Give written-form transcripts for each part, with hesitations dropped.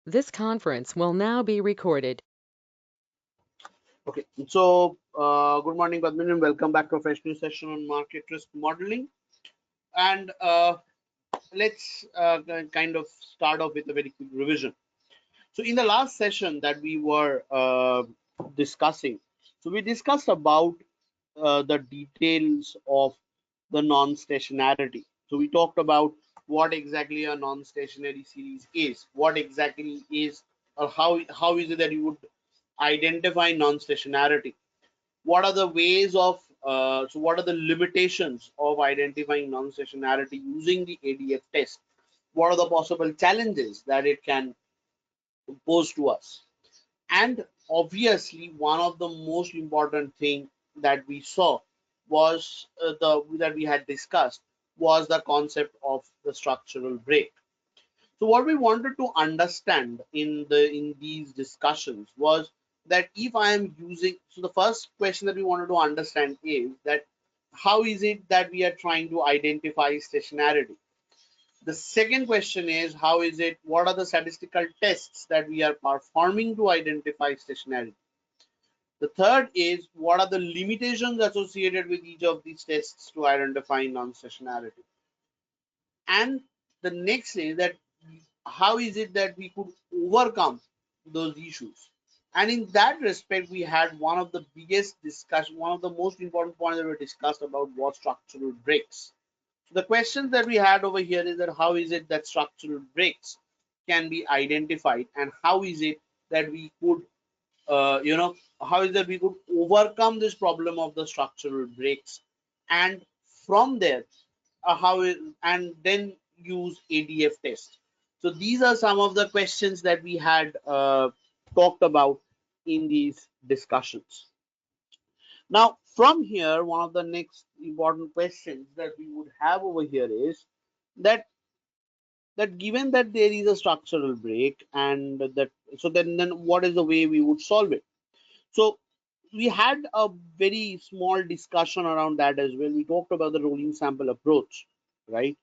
This conference will now be recorded. Okay, so good morning, Padmin, and welcome back to a fresh new session on market risk modeling. And let's kind of start off with a very quick revision. So in the last session that we were discussing, so we discussed about the details of the non-stationarity. So we talked about what exactly a non-stationary series is, what exactly is, or how is it that you would identify non-stationarity. What are the ways of so what are the limitations of identifying non-stationarity using the ADF test? What are the possible challenges that it can pose to us? And obviously, one of the most important thing that we saw was the that we had discussed was the concept of the structural break. So what we wanted to understand in these discussions was that if I am using, so the first question that we wanted to understand is that how is it that we are trying to identify stationarity? The second question is how is it, what are the statistical tests that we are performing to identify stationarity? The third is what are the limitations associated with each of these tests to identify non-stationarity? And the next is that how is it that we could overcome those issues? And in that respect, we had one of the biggest discussion, one of the most important points that we discussed about was structural breaks. So the questions that we had over here is that how is it that structural breaks can be identified, and how is it that we could, how is that we could overcome this problem of the structural breaks, and from there, and then use ADF test. So these are some of the questions that we had talked about in these discussions. Now, from here, one of the next important questions that we would have over here is that given that there is a structural break, and that so then what is the way we would solve it? So we had a very small discussion around that as well. We talked about the rolling sample approach, right?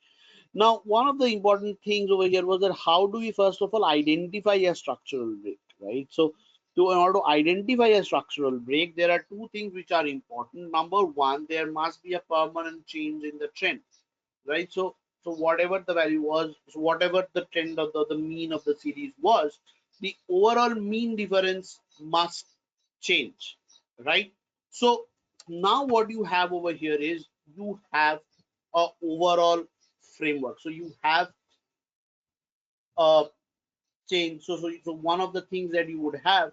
Now, one of the important things over here was that how do we first of all identify a structural break, right? So, in order to identify a structural break, there are two things which are important. Number one, there must be a permanent change in the trend, right? So whatever the value was, so whatever the trend of the mean of the series was, the overall mean difference must change, right? So now what you have over here is you have a overall framework. So you have a change. So one of the things that you would have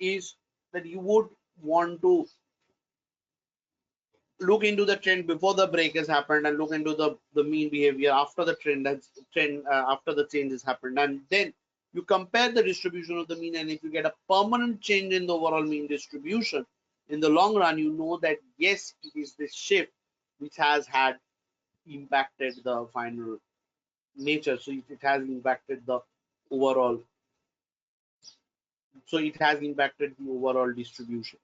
is that you would want to look into the trend before the break has happened, and look into the mean behavior after the trend after the change has happened, and then you compare the distribution of the mean, and if you get a permanent change in the overall mean distribution in the long run, you know that yes, it is this shift which has had impacted the final nature. So it has impacted the overall, so it has impacted the overall distribution.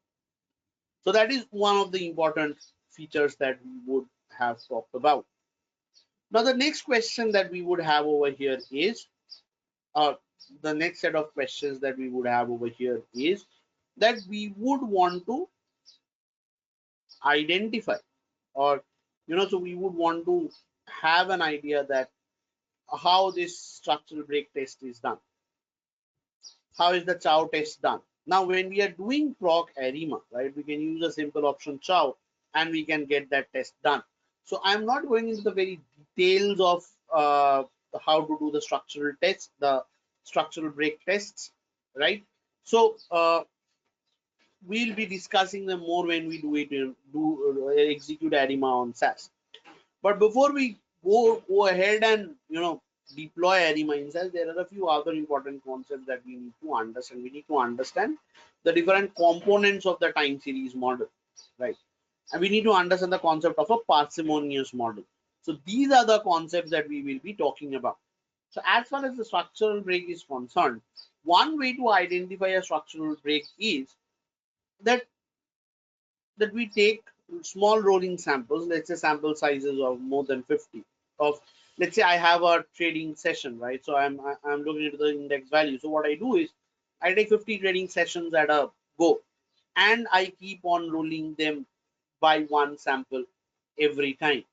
So that is one of the important features that we would have talked about. Now, the next question that we would have over here is, uh, the next set of questions that we would have over here is that we would want to identify, or so we would want to have an idea that how this structural break test is done. How is the chow test done? Now, when we are doing proc ARIMA, right, we can use a simple option chow and we can get that test done. So I'm not going into the very details of how to do the structural test, the structural break tests, right? So we'll be discussing them more when we do it, execute ARIMA on SAS. But before we go ahead and deploy ARIMA in SAS, there are a few other important concepts that we need to understand. We need to understand the different components of the time series model, right? And we need to understand the concept of a parsimonious model. So these are the concepts that we will be talking about. So as far as the structural break is concerned, one way to identify a structural break is that we take small rolling samples, let's say sample sizes of more than 50, of let's say I have a trading session, right? So I'm looking into the index value. So what I do is I take 50 trading sessions at a go, and I keep on rolling them by one sample every time,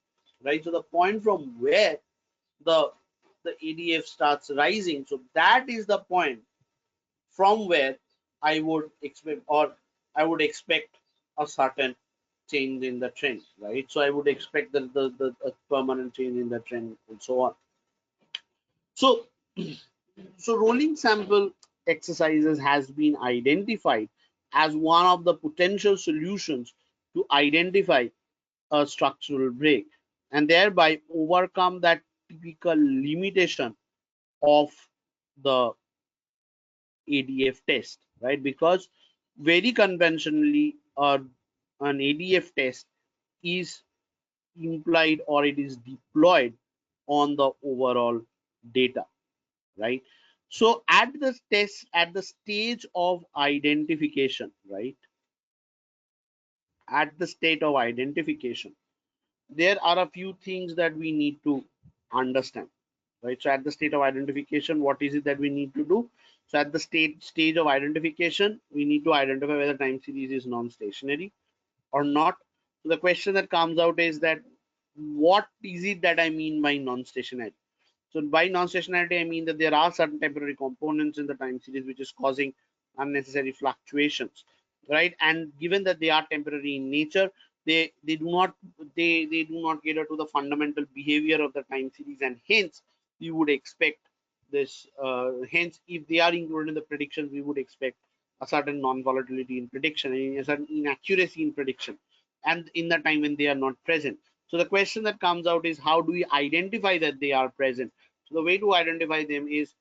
right? So the point from where the ADF starts rising, so that is the point from where I would expect, or I would expect a certain change in the trend, right? So I would expect the a permanent change in the trend and so on. So, so rolling sample exercises has been identified as one of the potential solutions to identify a structural break and thereby overcome that typical limitation of the ADF test, right? Because very conventionally, an ADF test is implied or it is deployed on the overall data, right? So at the test, at the stage of identification, right? At the state of identification, there are a few things that we need to understand, right? So at the state of identification, what is it that we need to do? So at the stage of identification, we need to identify whether time series is non-stationary or not. So the question that comes out is that what is it that I mean by non-stationary? So by non-stationarity, I mean that there are certain temporary components in the time series which is causing unnecessary fluctuations, right? And given that they are temporary in nature, they do not they do not cater to the fundamental behavior of the time series, and hence we would expect this. Hence, if they are included in the predictions, we would expect a certain non-volatility in prediction, and a certain inaccuracy in prediction, and in the time when they are not present. So the question that comes out is how do we identify that they are present? So the way to identify them is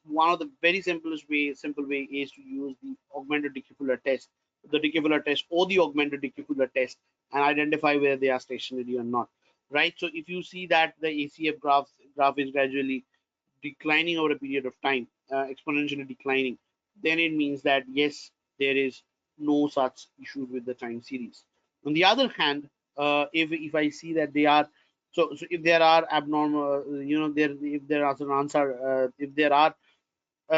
one of the very simple way is to use the augmented decupular test, the decupular test or the augmented decupular test, and identify whether they are stationary or not. Right. So if you see that the ACF graph is gradually declining over a period of time, exponentially declining, then it means that yes, there is no such issues with the time series. On the other hand, if I see that they are so if there are abnormal, there if there are some answer, if there are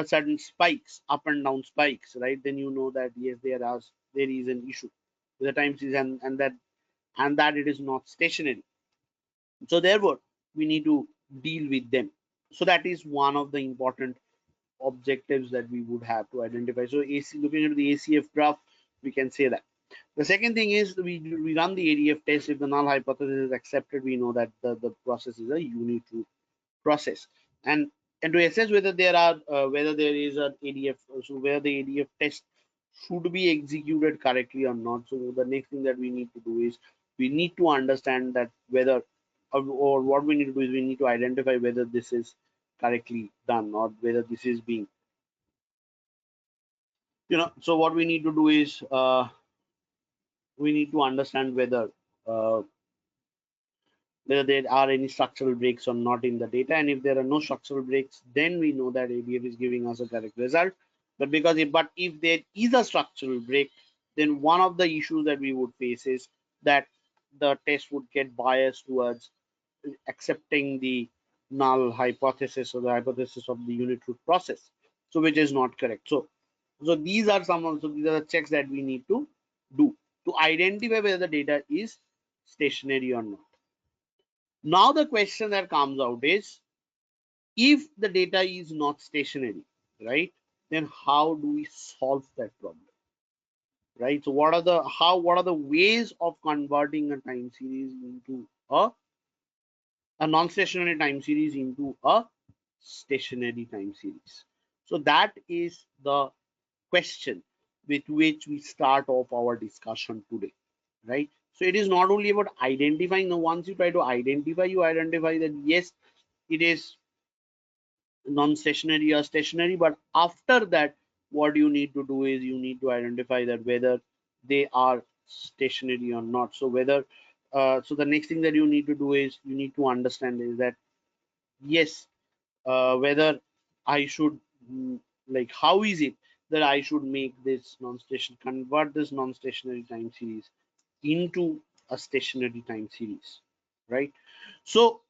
certain spikes, up and down spikes, right? Then you know that yes, there is an issue with the time series, and that it is not stationary. So therefore, we need to deal with them. So that is one of the important objectives that we would have to identify. So looking at the ACF graph, we can say that. The second thing is we run the ADF test. If the null hypothesis is accepted, we know that the process is a unit-root process. And to assess whether whether there is an ADF, so whether the ADF test should be executed correctly or not. So the next thing that we need to do is we need to understand that whether or what we need to do is we need to identify whether this is correctly done or whether this is being, so what we need to do is we need to understand uh, whether there are any structural breaks or not in the data, and if there are no structural breaks, then we know that ADF is giving us a correct result. But if there is a structural break, then one of the issues that we would face is that the test would get biased towards accepting the null hypothesis or the hypothesis of the unit root process, so which is not correct. So these are these are the checks that we need to do to identify whether the data is stationary or not. Now the question that comes out is, if the data is not stationary, right, then how do we solve that problem, right? So what are the ways of converting a time series into a non-stationary time series into a stationary time series? So that is the question with which we start off our discussion today, right? So it is not only about identifying. Now once you try to identify, you identify that yes, it is non-stationary or stationary, but after that what you need to do is you need to identify that whether they are stationary or not. So whether so the next thing that you need to do is you need to understand is that yes, whether I should like how is it that I should make this convert this non-stationary time series into a stationary time series, right? So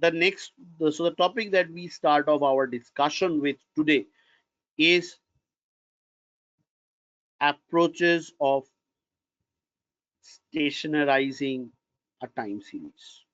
So the topic that we start off our discussion with today is approaches of stationarizing a time series.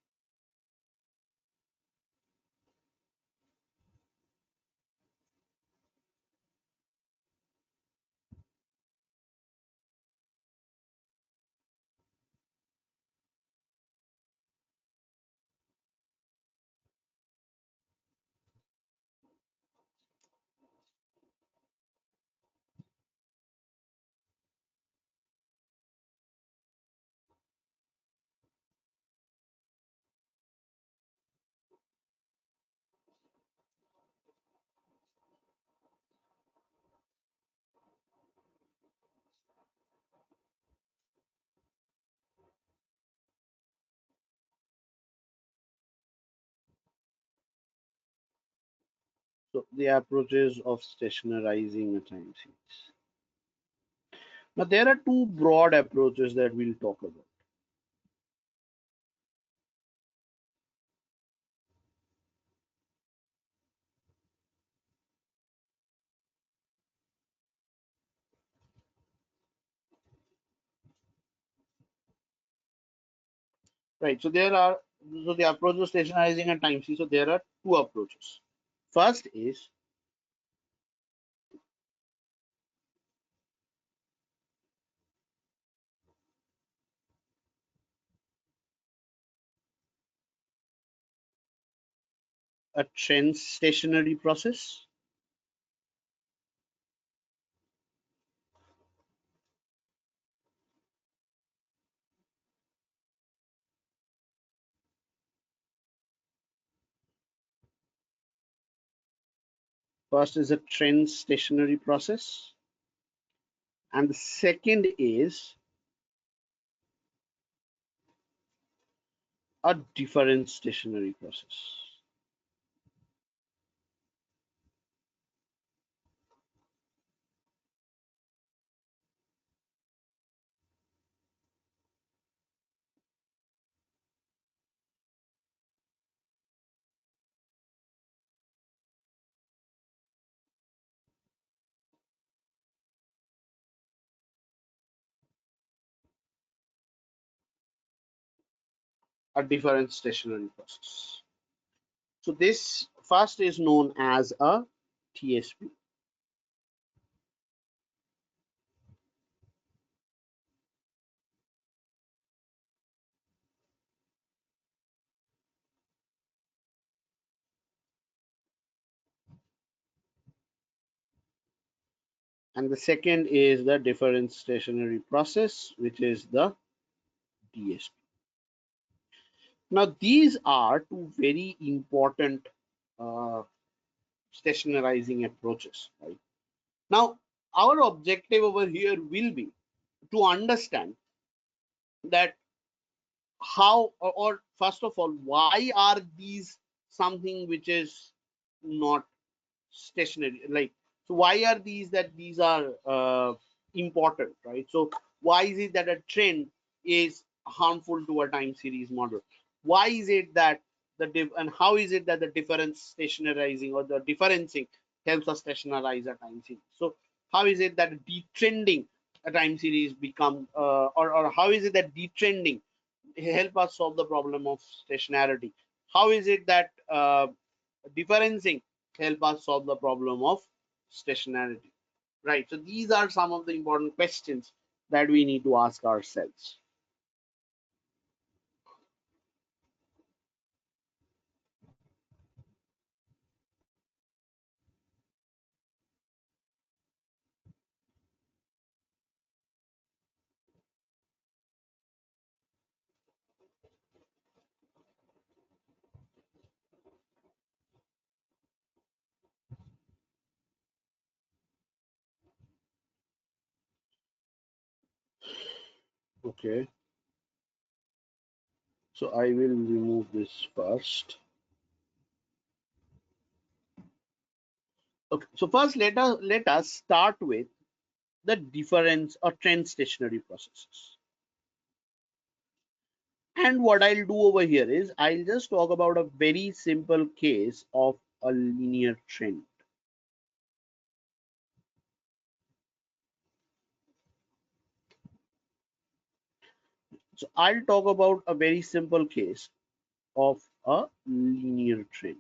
So the approaches of stationarizing a time series. Now there are two broad approaches that we'll talk about. Right. So the approach of stationarizing a time series. So there are two approaches. First is a trend stationary process. First is a trend stationary process, and the second is a different stationary process. A different stationary process. So this first is known as a TSP. And the second is the different stationary process, which is the DSP. Now, these are two very important uh, stationarizing approaches. Right? Now, our objective over here will be to understand that how, or first of all, why are these something which is not stationary? Like, so why are these are important, right? So why is it that a trend is harmful to a time series model? Why is it that and how is it that the difference stationarizing or the differencing helps us stationarize a time series? So how is it that detrending a time series become or how is it that detrending help us solve the problem of stationarity? How is it that differencing help us solve the problem of stationarity? Right. So these are some of the important questions that we need to ask ourselves. Okay. So I will remove this first. Okay. So first let us start with the difference or trend stationary processes. And what I'll do over here is I'll just talk about a very simple case of a linear trend. So I'll talk about a very simple case of a linear trend.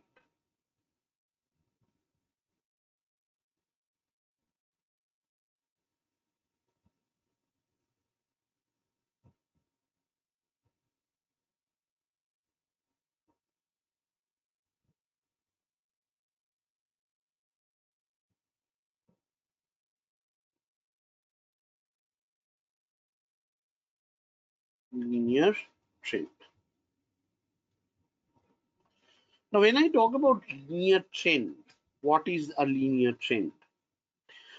Linear trend. Now, when I talk about linear trend, what is a linear trend?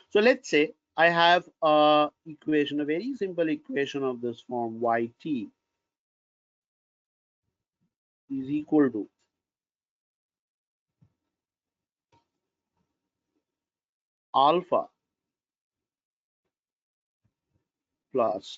So let's say I have a equation, a very simple equation of this form: yt is equal to alpha plus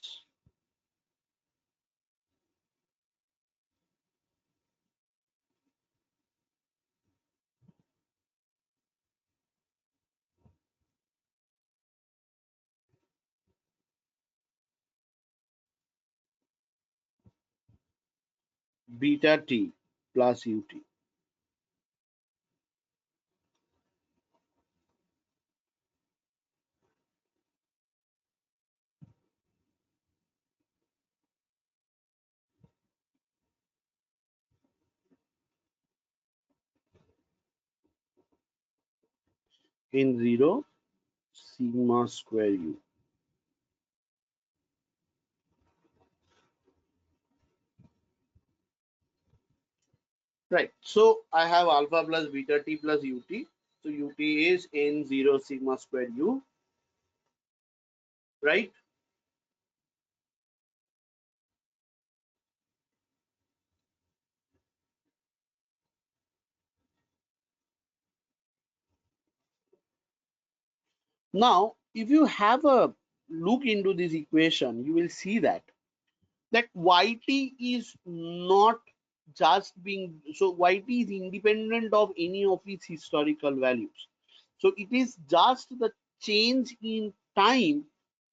beta t plus ut. In 0 sigma square u. Right. So I have alpha plus beta t plus ut. So ut is in 0 sigma square u. Right. Now, if you have a look into this equation, you will see that yt is not just being, so yt is independent of any of its historical values. So it is just the change in time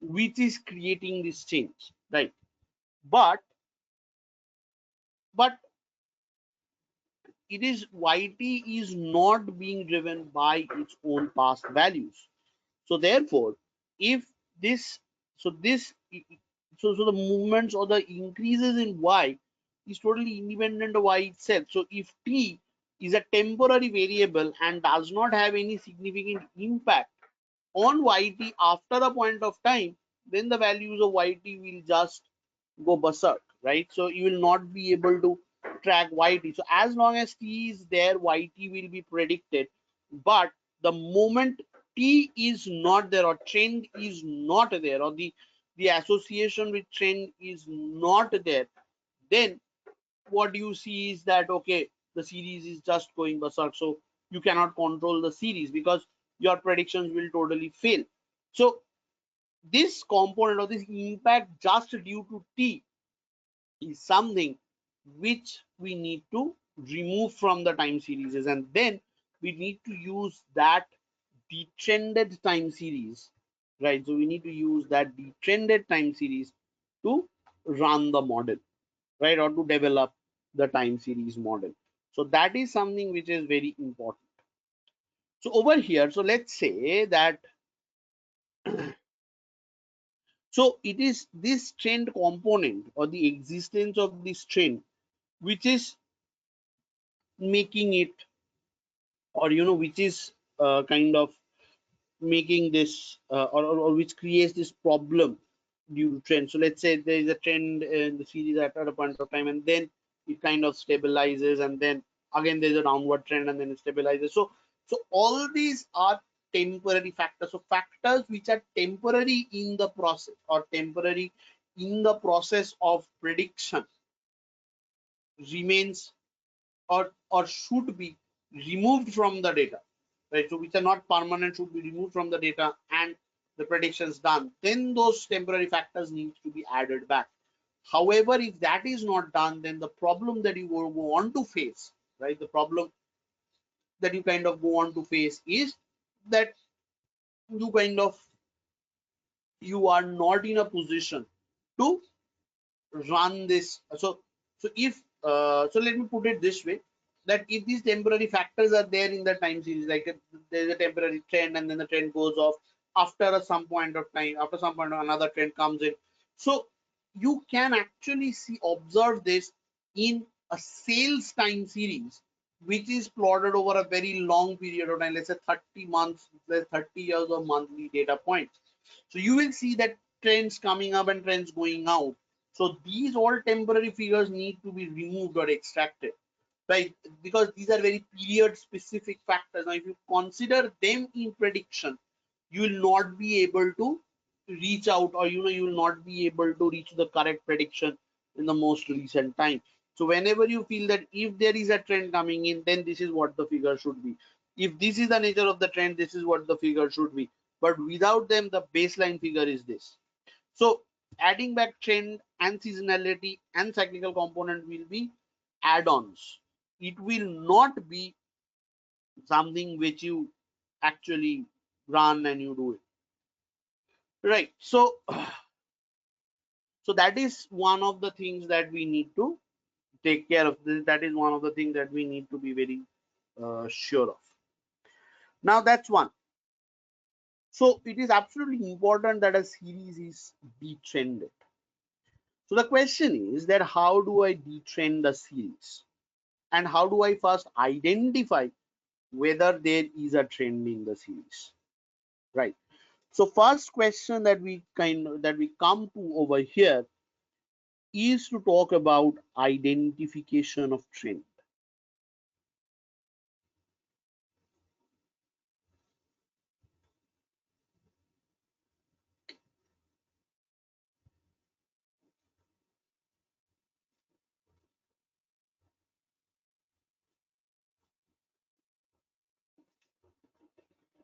which is creating this change, right? But it is yt is not being driven by its own past values. So therefore, if this, so this, so the movements or the increases in y is totally independent of y itself. So if t is a temporary variable and does not have any significant impact on yt after a point of time, then the values of yt will just go berserk, right? So you will not be able to track yt. So as long as t is there, yt will be predicted. But the moment t is not there, or trend is not there, or the association with trend is not there, then what you see is that, okay, the series is just going berserk. So you cannot control the series because your predictions will totally fail. So this component or this impact just due to t is something which we need to remove from the time series, and then we need to use that detrended time series, right? So we need to use that detrended time series to run the model, right, or to develop the time series model. So that is something which is very important. So over here, so let's say that, so it is this trend component or the existence of this trend which is making it, or which is kind of making this or which creates this problem due to trend. So let's say there is a trend in the series at a point of time, and then it kind of stabilizes, and then again there's a downward trend, and then it stabilizes. So all these are temporary factors. So factors which are temporary in the process, or temporary in the process of prediction, remains or should be removed from the data, right? So which are not permanent should be removed from the data, and the predictions done. Then those temporary factors need to be added back. However, if that is not done, then the problem that you will go on to face, right? The problem that you kind of go on to face is that you are not in a position to run this. So let me put it this way, that if these temporary factors are there in the time series, like there's a temporary trend and then the trend goes off after some point of time, after some point another trend comes in. So you can actually observe this in a sales time series, which is plotted over a very long period of time, let's say 30 months, let's 30 years of monthly data points. So you will see that trends coming up and trends going out. So these all temporary figures need to be removed or extracted, right? Because these are very period specific factors. Now, if you consider them in prediction, you will not be able to reach out, or you will not be able to reach the correct prediction in the most recent time. So whenever you feel that if there is a trend coming in, then this is what the figure should be. If this is the nature of the trend, this is what the figure should be. But without them, the baseline figure is this. So adding back trend and seasonality and cyclical component will be add-ons. It will not be something which you actually run and you do it. Right. So that is one of the things that we need to take care of. That is one of the things that we need to be very sure of. Now that's one. So it is absolutely important that a series is detrended. So the question is that how do I detrend the series? And how do I first identify whether there is a trend in the series? Right. So first question that we come to over here is to talk about identification of trend.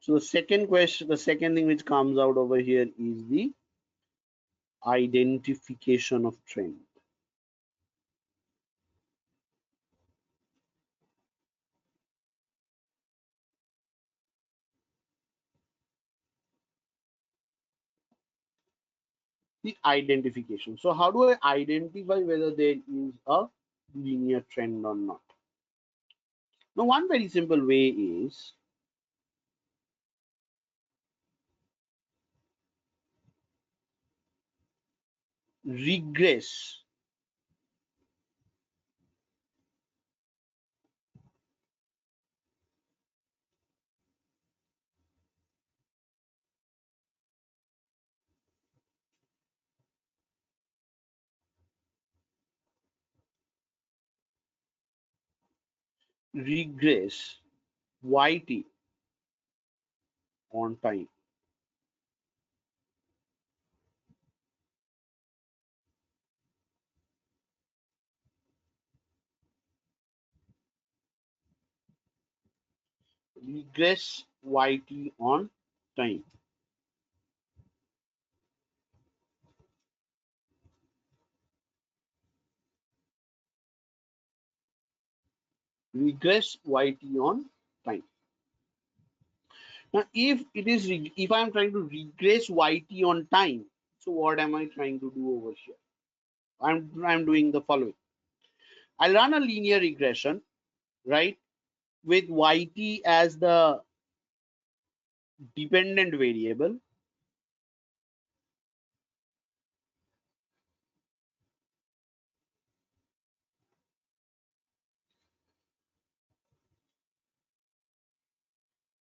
So the second question, the second thing which comes out over here is the identification of trend. The identification. So how do I identify whether there is a linear trend or not? Now, one very simple way is regress regress YT on time. Regress YT on time. Regress YT on time. Now, if I'm trying to regress YT on time, so what am I trying to do over here? I'm doing the following. I'll run a linear regression, right, with YT as the dependent variable,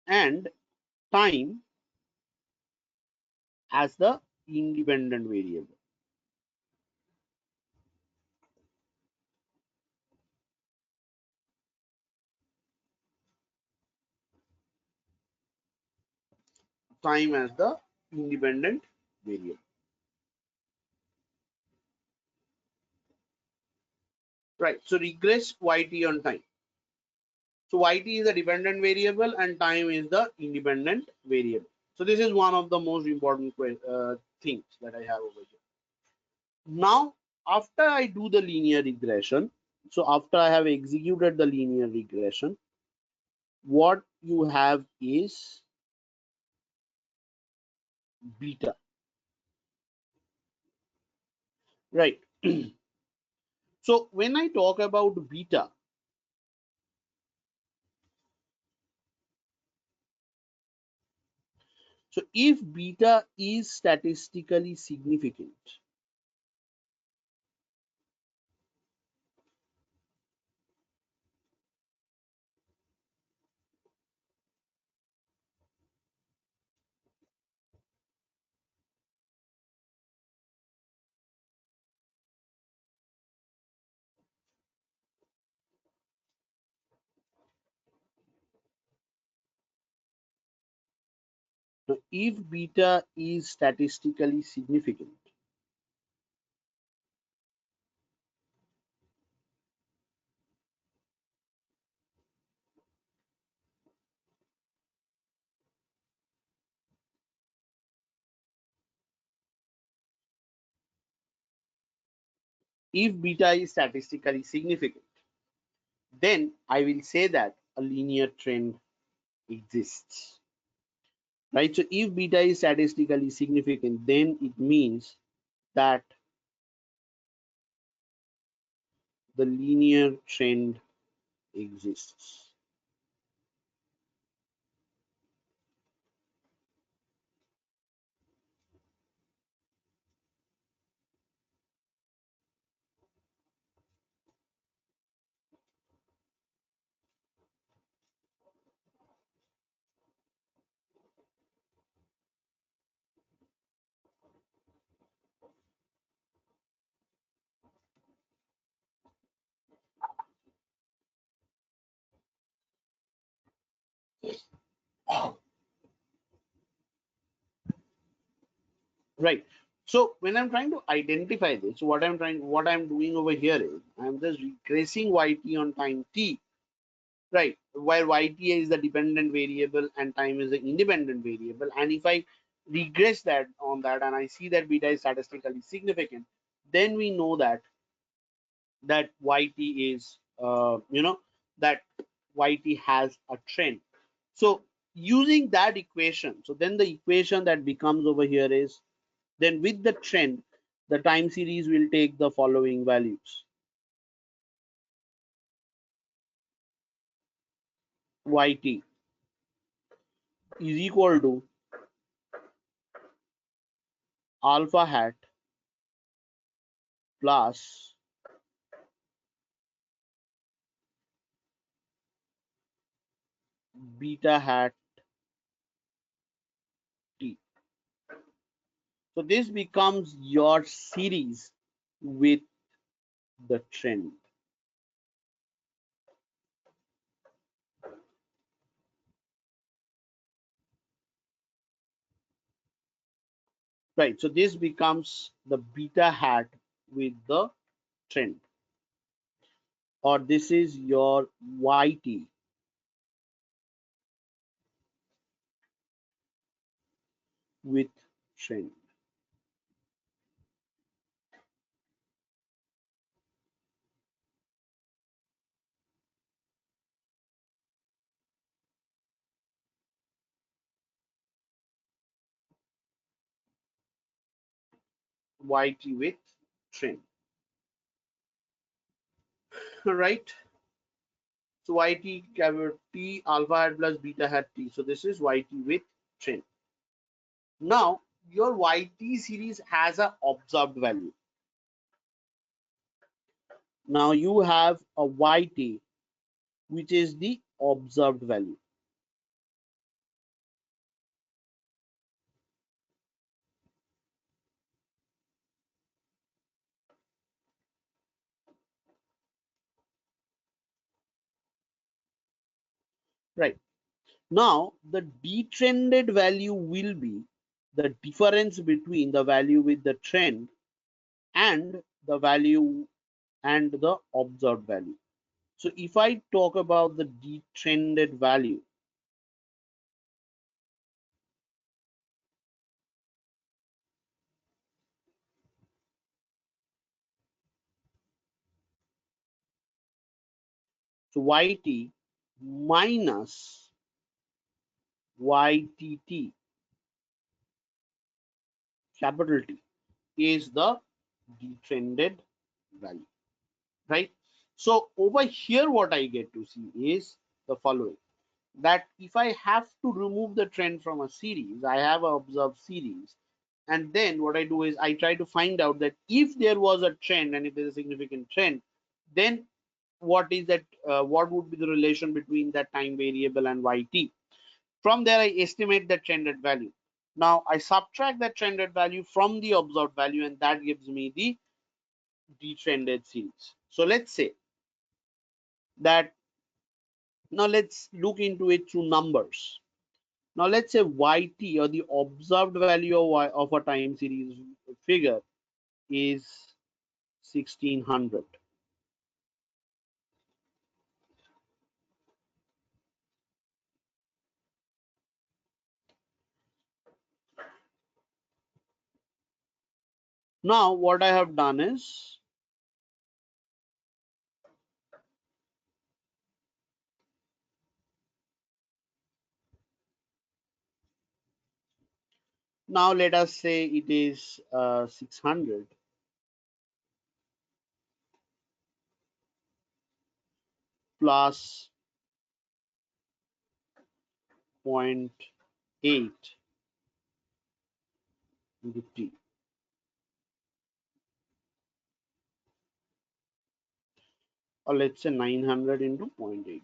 and time as the independent variable. Time as the independent variable. Right. So regress YT on time. So YT is the dependent variable and time is the independent variable. So this is one of the most important things that I have over here. Now after I do the linear regression, so after I have executed the linear regression, what you have is beta, right? So when I talk about beta, so if beta is statistically significant, so if beta is statistically significant, if beta is statistically significant, then I will say that a linear trend exists, right? So if beta is statistically significant, then it means that the linear trend exists. Right. So when I'm trying to identify this, what I'm doing over here is I'm just regressing yt on time t, right? Where yt is the dependent variable and time is the independent variable. And if I regress that on that and I see that beta is statistically significant, then we know that yt is that yt has a trend. So using that equation, so then the equation that becomes over here is, then with the trend, the time series will take the following values. Yt is equal to alpha hat plus beta hat t. So this becomes your series with the trend. Right. So this becomes the beta hat with the trend, or this is your yt with trend. Yt with trend. Right. So yt t alpha hat plus beta hat t. So this is yt with trend. Now your yt series has a observed value. Now you have a yt which is the observed value. Right. Now the detrended value will be the difference between the value with the trend and the value and the observed value. So if I talk about the detrended value, So YT minus YTT, capital T, is the detrended value, right? So over here, what I get to see is the following, that if I have to remove the trend from a series, I have an observed series, and then what I do is I try to find out that if there was a trend and if there's a significant trend, then what is that, what would be the relation between that time variable and YT. From there, I estimate the trended value. Now I subtract that trended value from the observed value, and that gives me the detrended series. So let's say that, now let's look into it through numbers. Now let's say YT, or the observed value of a time series figure, is 1600. Now what I have done is, now let us say it is 600 plus 0.8 into T, or let's say 900 into 0.8.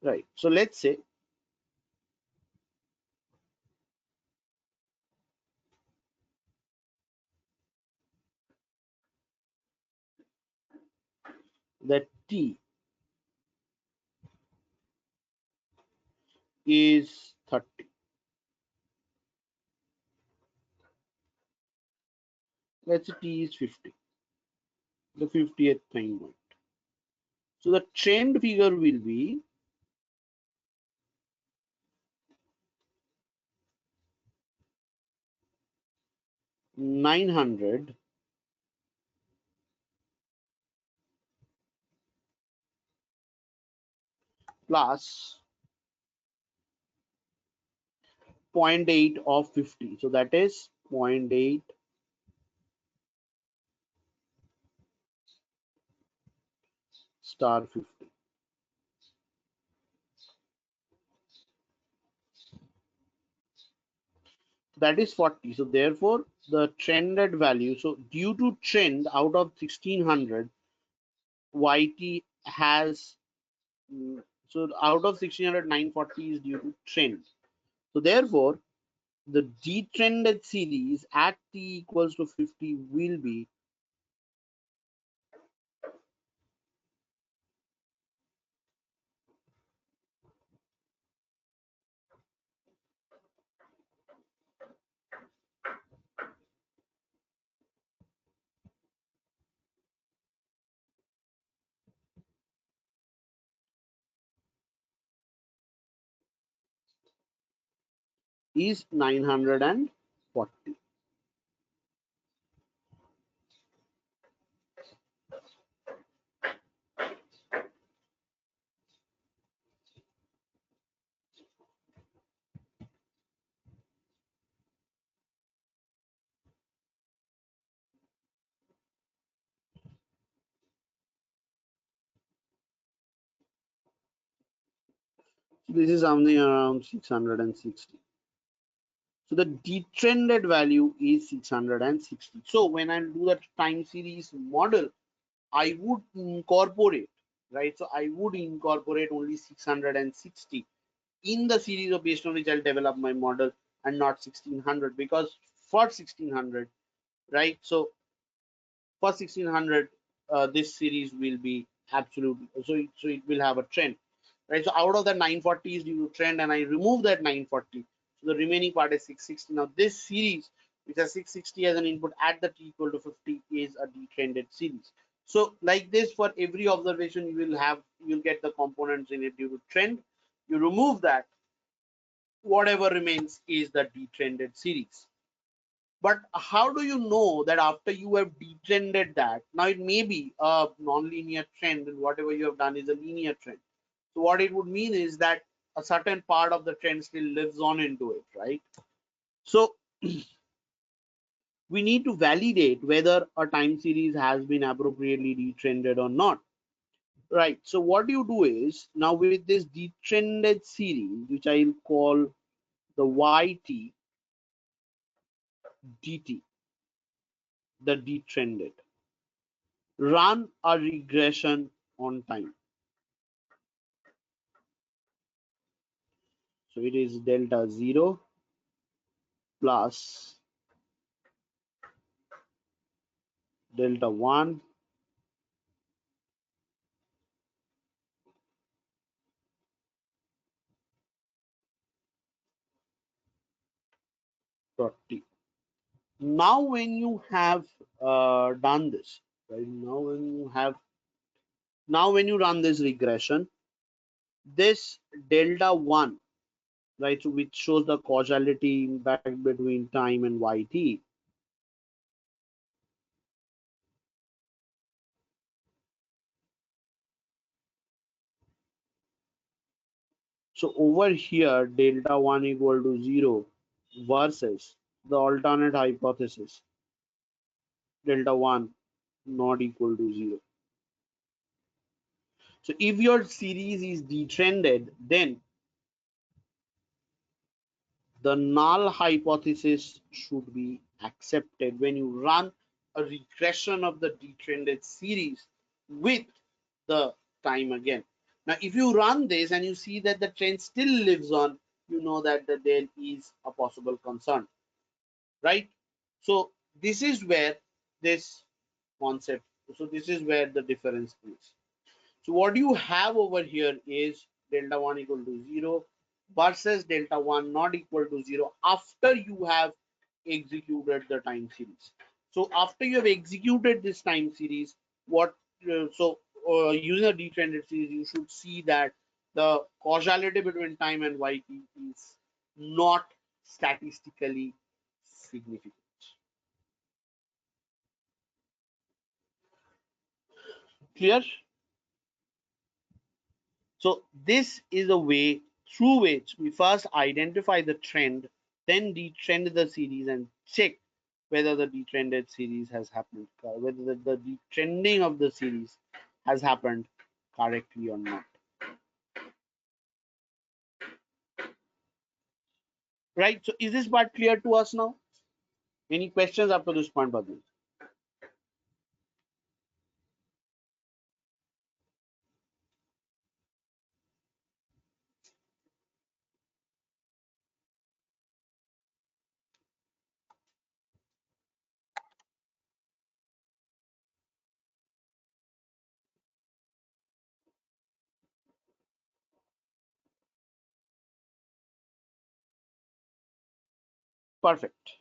Right. So let's say that T is 30. Let's say T is 50, the 50th time point. So the trend figure will be 900 plus 0.8 of 50. So that is 0.8 star 50. That is 40. So therefore, the trended value, so due to trend, out of 1600, YT has, so out of 1600, 940 is due to trend. So therefore, the detrended series at T equals to 50 will be is 940. This is something around 660. So the detrended value is 660. So when I do the time series model, I would incorporate, right? So I would incorporate only 660 in the series of based on which I'll develop my model, and not 1600, because for 1600, right? So for 1600, this series will be absolutely, so it will have a trend, right? So out of the 940 is due to trend, and I remove that 940, so the remaining part is 660. Now this series, which has 660 as an input at the t equal to 50, is a detrended series. So like this, for every observation, you'll get the components in it due to trend. You remove that, whatever remains is the detrended series. But how do you know that after you have detrended that, now it may be a non-linear trend and whatever you have done is a linear trend. So what it would mean is that a certain part of the trend still lives on into it, right? So we need to validate whether a time series has been appropriately detrended or not. Right. So what you do is now with this detrended series, which I'll call the YT DT, the detrended, run a regression on time. So it is delta 0 plus delta 1 40. Now when you have done this, right, now when you run this regression, this delta 1, right, so which shows the causality impact between time and YT. So over here, delta 1 equal to 0 versus the alternate hypothesis, delta 1 not equal to 0. So if your series is detrended, then the null hypothesis should be accepted when you run a regression of the detrended series with the time again. Now, if you run this and you see that the trend still lives on, you know that there is a possible concern, right? So this is where this concept, so this is where the difference is. So what you have over here is delta 1 equal to 0 versus delta 1 not equal to 0 after you have executed the time series. So after you have executed this time series, what using a detrended series, you should see that the causality between time and YT is not statistically significant. Clear? So this is a way through which we first identify the trend, then detrend the series and check whether the detrended series has happened, whether the detrending of the series has happened correctly or not. Right? So is this part clear to us now? Any questions up to this point, Badri? Perfect.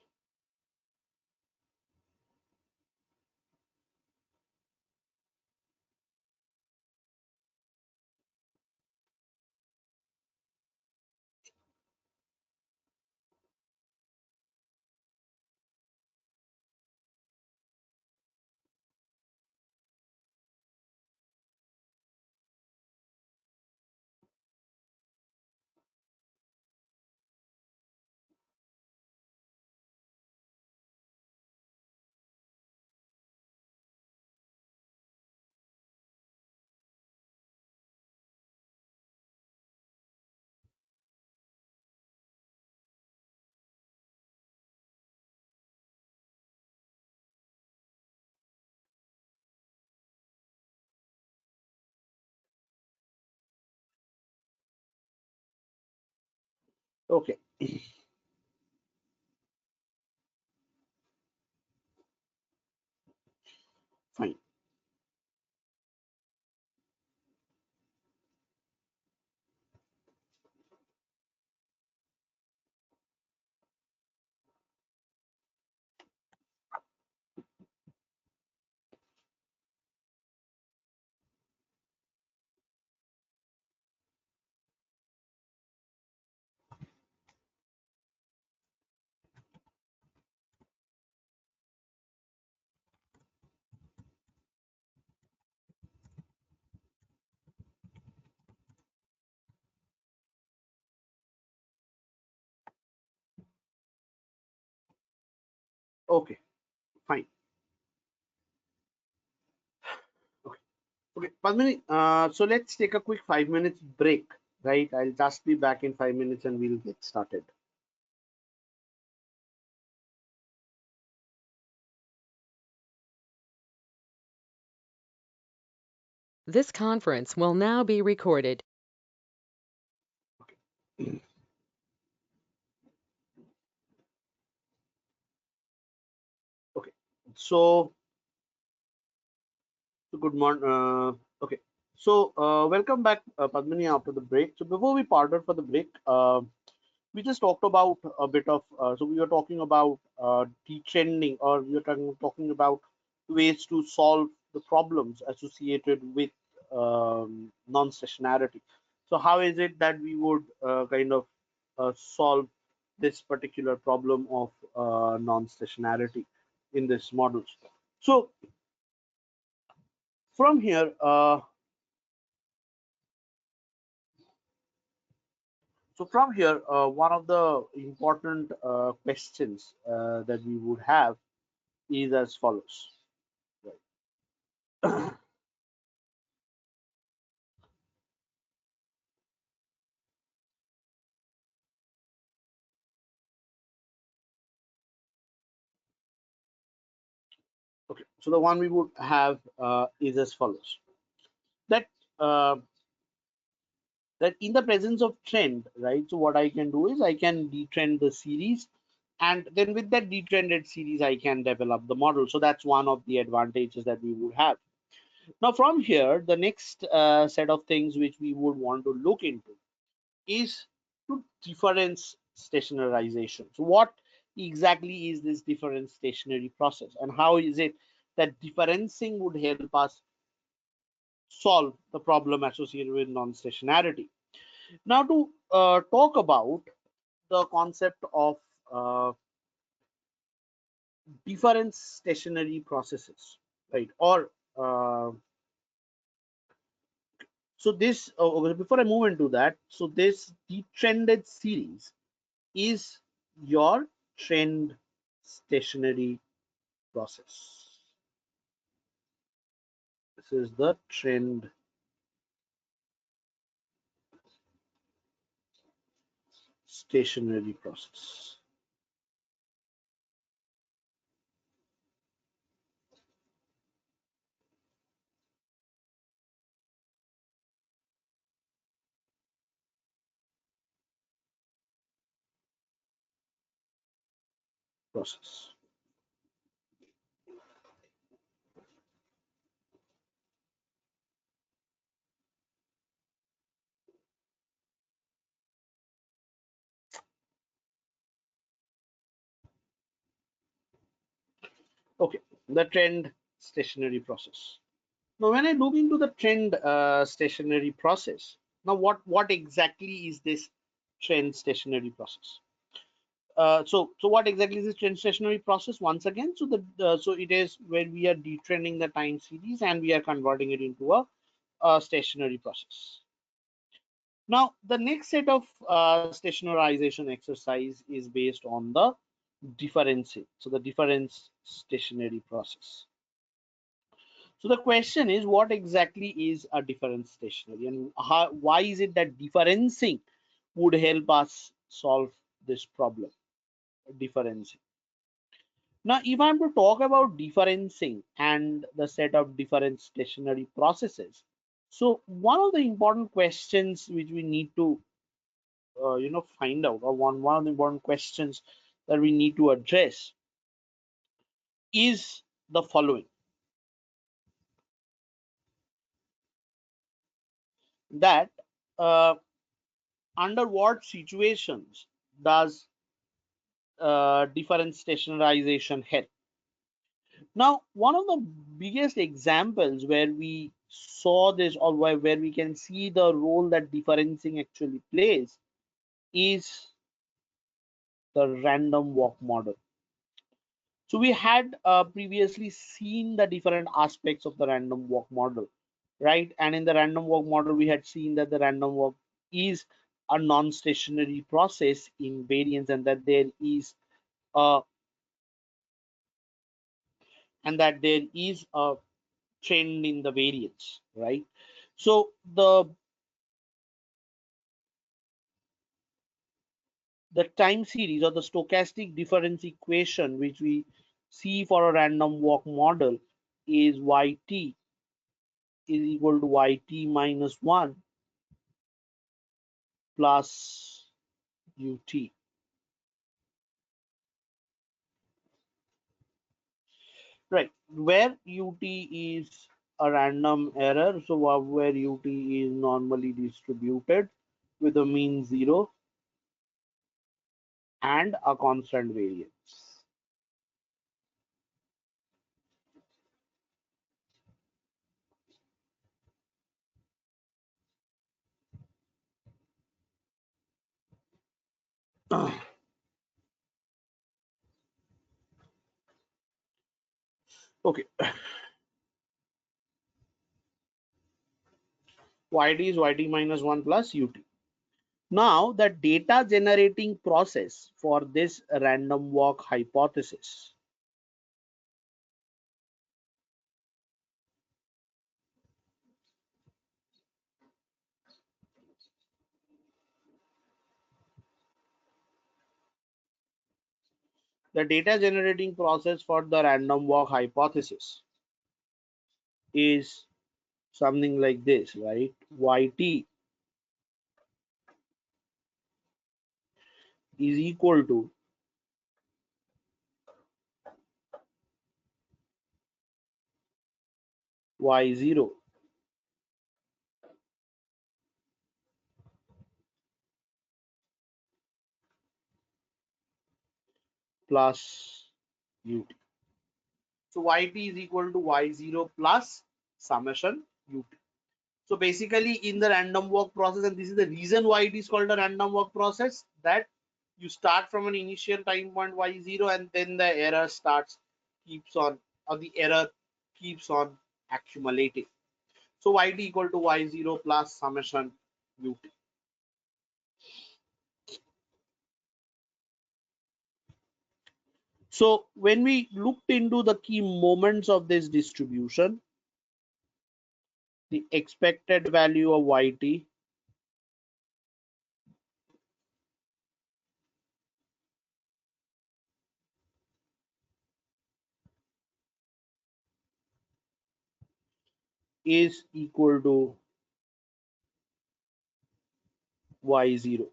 Okay, fine. Okay, fine. Okay, okay, Padmini, so let's take a quick 5 minutes break, right? I'll just be back in 5 minutes and we'll get started. This conference will now be recorded. Okay. Okay, so good morning. Okay, so welcome back, Padmini, after the break. So before we parted for the break, we just talked about a bit of. So we were talking about detrending, or we were talking about ways to solve the problems associated with non-stationarity. So how is it that we would kind of solve this particular problem of non-stationarity in this models? So from here, one of the important questions that we would have is as follows. Right. Okay, so the one we would have is as follows. That uh, that in the presence of trend, right? So what I can do is I can detrend the series, and then with that detrended series, I can develop the model. So that's one of the advantages that we would have. Now from here, the next set of things which we would want to look into is to difference stationarization. So what exactly is this difference stationary process, and how is it that differencing would help us solve the problem associated with non-stationarity? Now to talk about the concept of difference stationary processes, right? Or so this before I move into that, so this detrended series is your trend stationary process. This is the trend stationary process. Process. Okay, the trend stationary process. Now, when I look into the trend stationary process, now what exactly is this trend stationary process? So what exactly is this trend stationary process? Once again, so it is where we are detrending the time series and we are converting it into a stationary process. Now, the next set of stationarization exercise is based on the differencing. So the difference stationary process. So the question is, what exactly is a difference stationary, and why is it that differencing would help us solve this problem? Differencing. Now, if I'm to talk about differencing and the set of different stationary processes, so one of the important questions which we need to find out, or one of the important questions that we need to address is the following: that uh, under what situations does different stationarization help? Now, one of the biggest examples where we saw this, or where we can see the role that differencing actually plays, is the random walk model. So we had previously seen the different aspects of the random walk model, right? And in the random walk model, we had seen that the random walk is a non-stationary process in variance, and that there is a and that there is a trend in the variance, right? So the time series or the stochastic difference equation which we see for a random walk model is yt is equal to yt minus 1 plus ut, right? Where ut is a random error, so where ut is normally distributed with a mean 0 and a constant variance. Okay, yt is yt minus 1 plus ut. Now, the data generating process for this random walk hypothesis the data generating process for the random walk hypothesis is something like this, right? Yt is equal to y0 plus ut. So yt is equal to y0 plus summation ut. So basically in the random walk process, and this is the reason why it is called a random walk process, that you start from an initial time point y0 and then the error keeps on, or the error keeps on accumulating. So yt equal to y0 plus summation ut. So when we looked into the key moments of this distribution, the expected value of yt is equal to y0.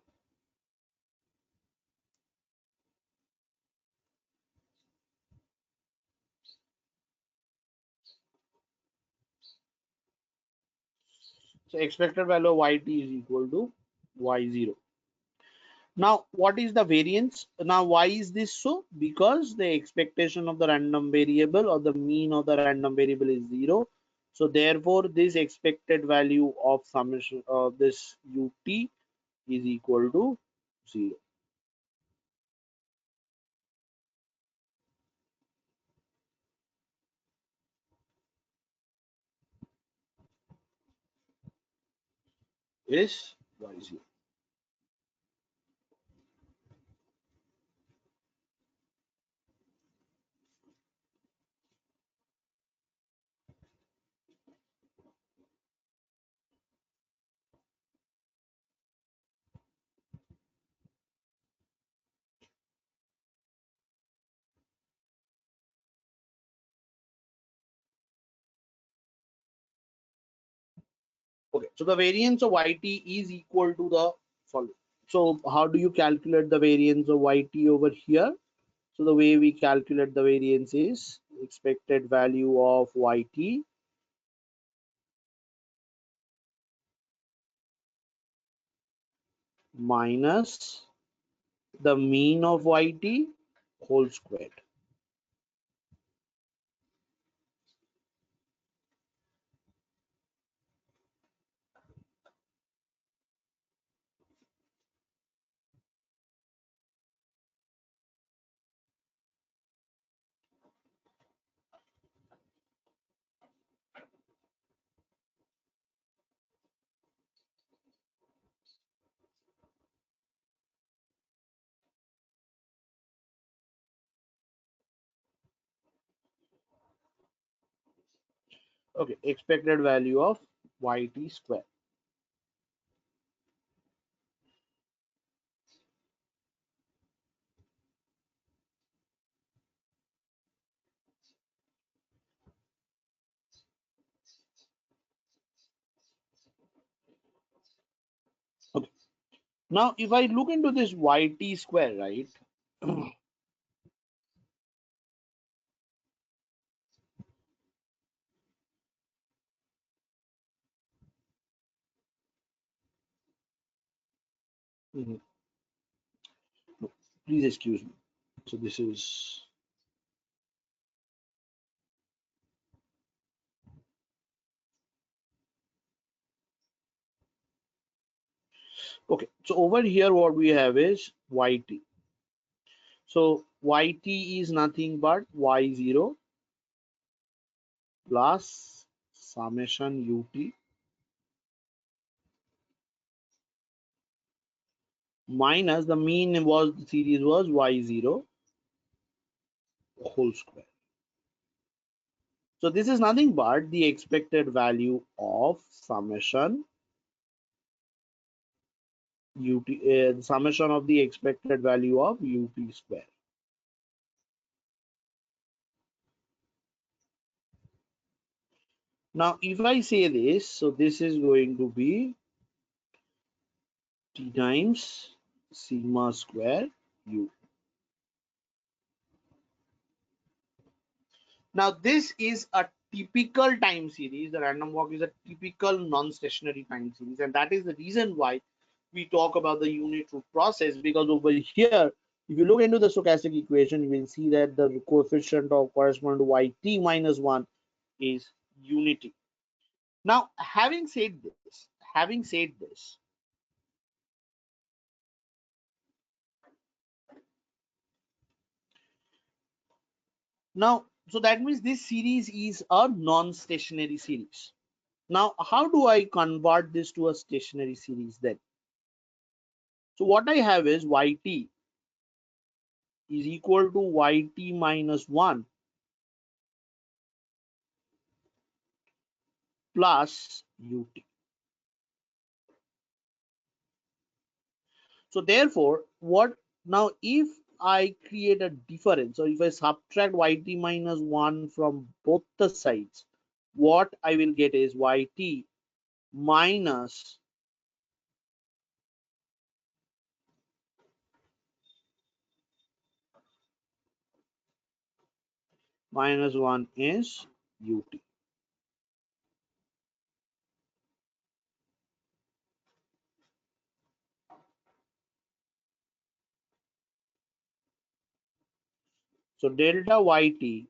So expected value of yt is equal to y0. Now, what is the variance? Now, why is this so? Because the expectation of the random variable or the mean of the random variable is 0. So therefore, this expected value of summation of this ut is equal to 0. Is y0. Okay, so the variance of yt is equal to the following. So how do you calculate the variance of yt over here? So the way we calculate the variance is expected value of yt minus the mean of yt whole squared. Okay, expected value of yt square. Okay. Now, if I look into this yt square, right? Mhm. No, please excuse me. So this is okay. So over here, what we have is yt. So yt is nothing but y0 plus summation ut minus the mean was the series was y0 whole square. So this is nothing but the expected value of summation ut, summation of the expected value of ut square. Now, if I say this, so this is going to be t times sigma square u. Now, this is a typical time series. The random walk is a typical non-stationary time series, and that is the reason why we talk about the unit root process, because over here, if you look into the stochastic equation, you will see that the coefficient of corresponding to yt minus 1 is unity. Now, having said this, now, so that means this series is a non-stationary series. Now, how do I convert this to a stationary series then? So what I have is yt is equal to yt minus 1 plus ut. So therefore, what now if I create a difference, or if I subtract yt minus 1 from both the sides, what I will get is yt minus minus 1 is ut. So delta yt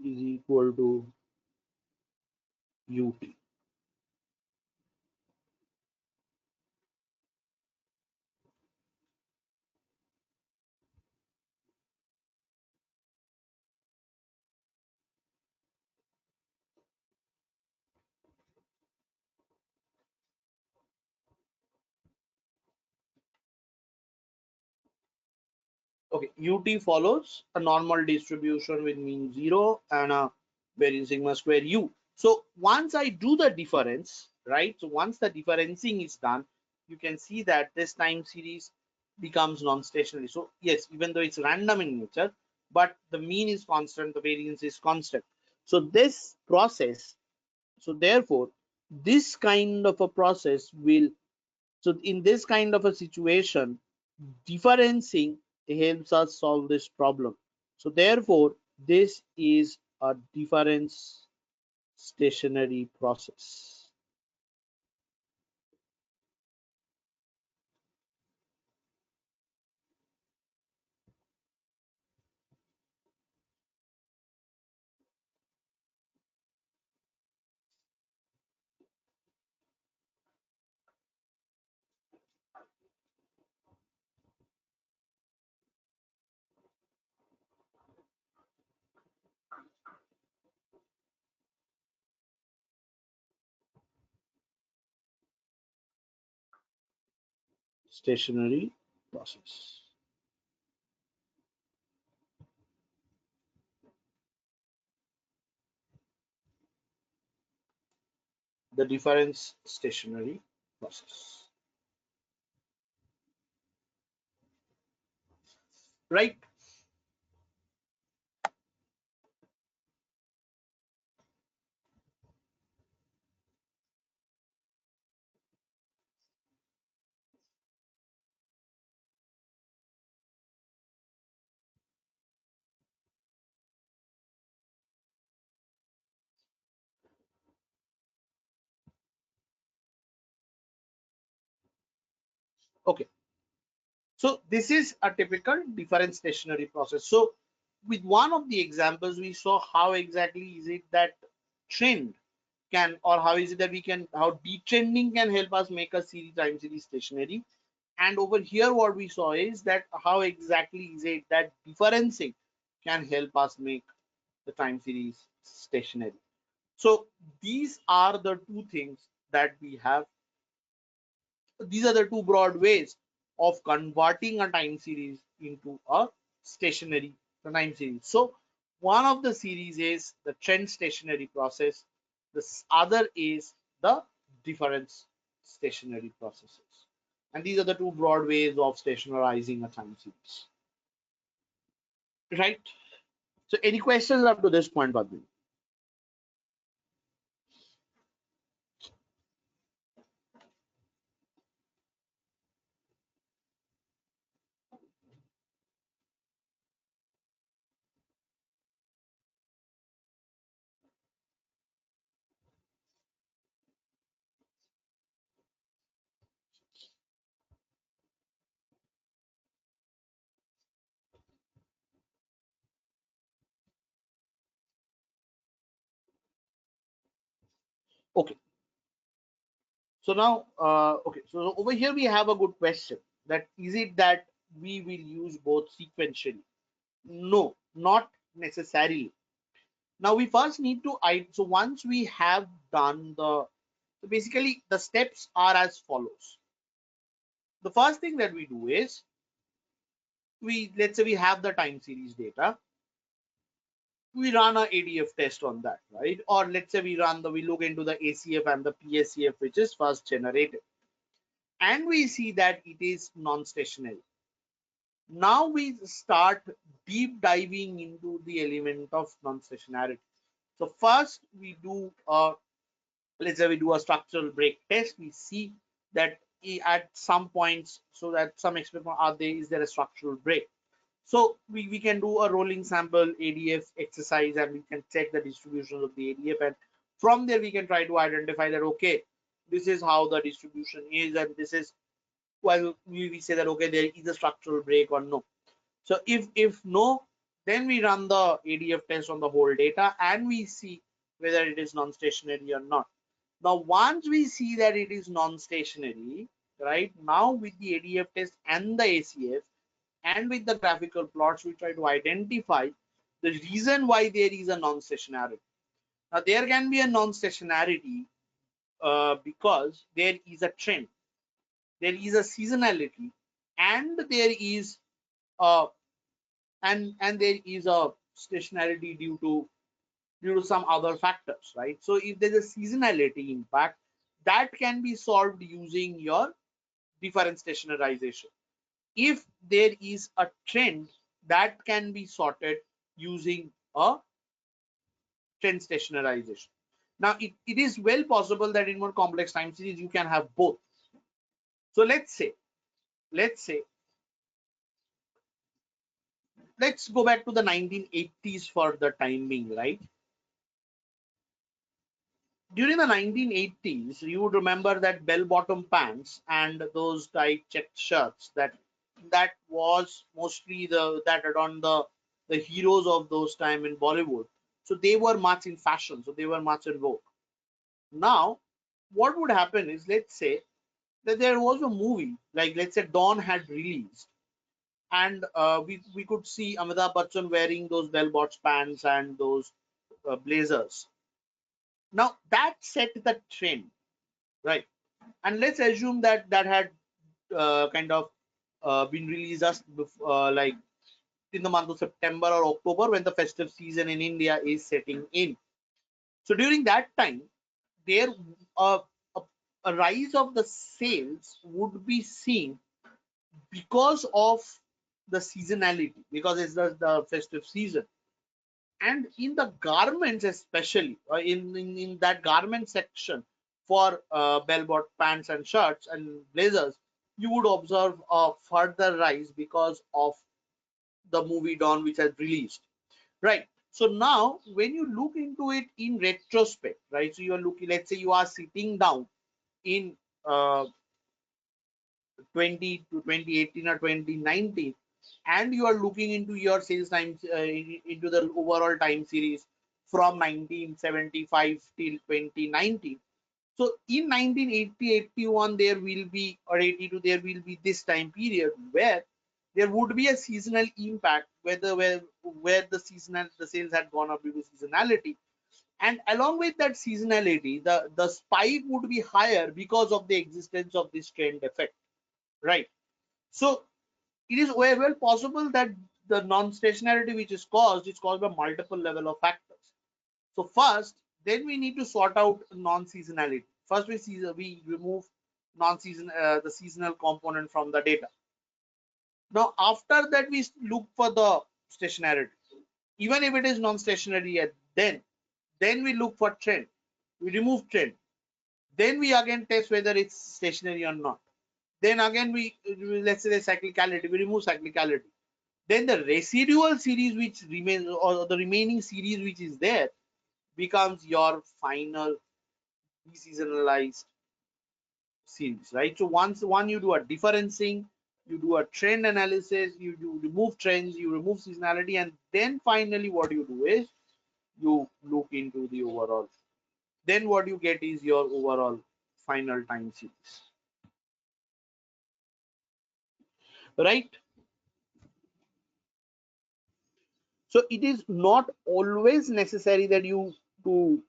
is equal to ut. Okay, ut follows a normal distribution with mean 0 and a variance sigma square u. So once I do the difference, right? So once the differencing is done, you can see that this time series becomes non-stationary. So yes, even though it's random in nature, but the mean is constant, the variance is constant. So this process, so therefore, this kind of a process will, so in this kind of a situation, differencing helps us solve this problem. So therefore, this is a difference stationary process. Stationary process. the difference stationary process, right? Okay, so this is a typical difference stationary process. So with one of the examples, we saw how exactly is it that trend can, or how is it that we can, how detrending can help us make a series time series stationary. And over here, what we saw is that how exactly is it that differencing can help us make the time series stationary. So these are the two things that we have. These are the two broad ways of converting a time series into a stationary time series. So one of the series is the trend stationary process. The other is the difference stationary processes. And these are the two broad ways of stationarizing a time series. Right? So any questions up to this point, Badmi? Okay. So now, okay. So over here we have a good question. That is it that we will use both sequentially? No, not necessarily. Now we first need to, so once we have done so basically the steps are as follows. The first thing that we do is let's say we have the time series data. We run a ADF test on that, right? Or let's say we look into the ACF and the PACF, which is first generated, and we see that it is non-stationary. Now we start deep diving into the element of non-stationarity. So first we do let's say we do a structural break test. We see that at some points, so that some experiment are there, is there a structural break. So we can do a rolling sample ADF exercise, and we can check the distribution of the ADF, and from there we can try to identify that okay, this is how the distribution is, and this is why we say that okay, there is a structural break or no. So if no, then we run the ADF test on the whole data, and we see whether it is non-stationary or not. Now, once we see that it is non-stationary, right, now with the ADF test and the ACF and with the graphical plots, we try to identify the reason why there is a non-stationarity. Now, there can be a non-stationarity because there is a trend, there is a seasonality, and there is a and there is a stationarity due to some other factors, right? So if there's a seasonality impact, that can be solved using your difference stationarization. If there is a trend, that can be sorted using a trend stationarization. Now it is well possible that in more complex time series you can have both. So let's say let's go back to the 1980s for the time being, right? During the 1980s, you would remember that bell-bottom pants and those tight checked shirts, that was mostly that adorned the heroes of those time in Bollywood. So they were much in fashion. So they were much in vogue. Now, what would happen is, let's say that there was a movie, like let's say Dawn had released, and we could see Amitabh Bachchan wearing those bell-bottom pants and those blazers. Now that set the trend, right? And let's assume that that had kind of been released just like in the month of September or October, when the festive season in India is setting in. So during that time, there a, a, a rise of the sales would be seen because of the seasonality, because it's the festive season. And in the garments, especially in that garment section for bell-bottom pants and shirts and blazers, you would observe a further rise because of the movie Dawn, which has released, right? So now when you look into it in retrospect, right, so you're looking, let's say you are sitting down in uh, 20 to 2018 or 2019, and you are looking into your sales times into the overall time series from 1975 till 2019. So in 1980, 81, there will be, or 82, there will be this time period where there would be a seasonal impact, where the sales had gone up due to seasonality, and along with that seasonality, the spike would be higher because of the existence of this trend effect, right? So it is well possible that the non-stationarity which is caused by multiple level of factors. So first, then we need to sort out non-seasonality. First, we remove non-season the seasonal component from the data. Now, after that, we look for the stationarity. Even if it is non-stationary, then we look for trend. We remove trend. Then we again test whether it's stationary or not. Then again let's say the cyclicality. We remove cyclicality. Then the residual series which remains, or the remaining series which is there, becomes your final deseasonalized series, right? So once you do a differencing, you do a trend analysis, you do remove trends, you remove seasonality, and then finally what you do is you look into the overall. Then what you get is your overall final time series, right? So it is not always necessary that you include,